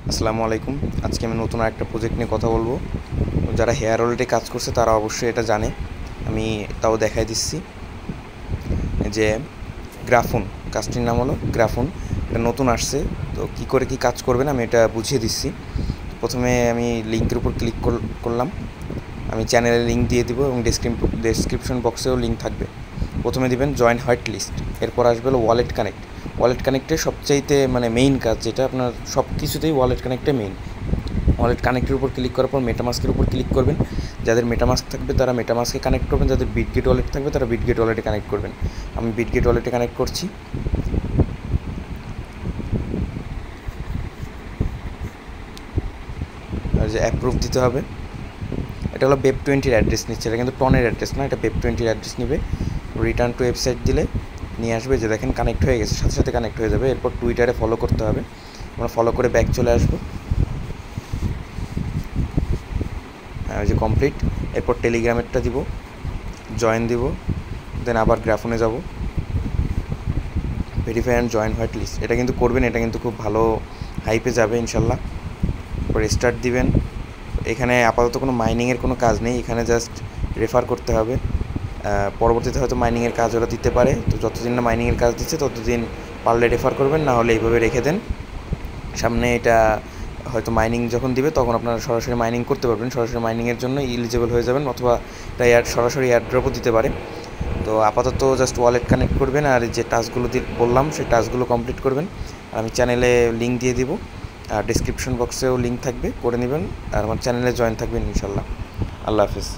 আসসালামু আলাইকুম। আজকে আমি নতুন আরেকটা প্রজেক্ট নিয়ে কথা বলবো। যারা হেয়ার ওয়ালেটে কাজ করছে তারা অবশ্যই এটা জানে, আমি তাও দেখাই দিচ্ছি যে গ্রাফুন, কাজটির নাম হলো গ্রাফুন। এটা নতুন আসছে, তো কী করে কী কাজ করবেন আমি এটা বুঝিয়ে দিচ্ছি। প্রথমে আমি লিঙ্কের উপর ক্লিক করলাম। আমি চ্যানেলের লিঙ্ক দিয়ে দিব এবং ডেসক্রিপশন বক্সেও লিঙ্ক থাকবে। প্রথমে দিবেন জয়েন হোয়াইট লিস্ট, এরপর আসবে হলো ওয়ালেট কানেক্ট। ওয়ালেট কানেক্টের সবচাইতে মেইন কাজ, যেটা আপনার সব কিছুতেই ওয়ালেট কানেক্টে মেইন। ওয়ালেট কানেক্টের উপর ক্লিক করার পর মেটামাস্কের উপর ক্লিক করবেন। যাদের মেটামাস্ক থাকবে তারা মেটামাস্কে কানেক্ট করবেন, যাদের বিটগেট ওয়ালেট থাকবে তারা বিটগেট ওয়ালেটে কানেক্ট করবেন। আমি বিটগেট ওয়ালেটে কানেক্ট করছি। আর যে অ্যাপ্রুভ দিতে হবে, এটা হলো Web20 অ্যাড্রেস নিচ্ছে, এটা কিন্তু টনের অ্যাড্রেস না, এটা Web20 অ্যাড্রেস নেবে। রিটার্ন টু ওয়েবসাইট দিলে নিয়ে আসবে, যে দেখেন কানেক্ট হয়ে গেছে, সাথে সাথে কানেক্ট হয়ে যাবে। এরপর টুইটারে ফলো করতে হবে, আমরা ফলো করে ব্যাক চলে আসবো। ওই যে কমপ্লিট। এরপর টেলিগ্রামেরটা দিব, জয়েন দিব, দেন আবার গ্রাফনে যাব, verify and join white list. এটা কিন্তু করবেন, এটা কিন্তু খুব ভালো হাইপে যাবে ইনশাল্লাহ। এরপর স্টার্ট দিবেন। এখানে আপাতত কোনো মাইনিংয়ের কোনো কাজ নেই, এখানে জাস্ট রেফার করতে হবে। পরবর্তীতে হয়তো মাইনিংয়ের কাজ ওরা দিতে পারে, তো যতদিন না মাইনিংয়ের কাজ দিচ্ছে ততদিন পারলে রেফার করবেন, না হলে এইভাবে রেখে দেন। সামনে এটা হয়তো মাইনিং যখন দিবে তখন আপনারা সরাসরি মাইনিং করতে পারবেন, সরাসরি মাইনিংয়ের জন্য এলিজিবল হয়ে যাবেন, অথবা এটা সরাসরি এয়ারড্রপও দিতে পারে। তো আপাতত জাস্ট ওয়ালেট কানেক্ট করবেন, আর যে টাস্কগুলো বললাম সেই টাস্কগুলো কমপ্লিট করবেন। আর আমি চ্যানেলে লিঙ্ক দিয়ে দিব, আর ডিসক্রিপশন বক্সেও লিঙ্ক থাকবে, করে নেবেন। আর আমার চ্যানেলে জয়েন থাকবেন ইনশাল্লাহ। আল্লাহ হাফেজ।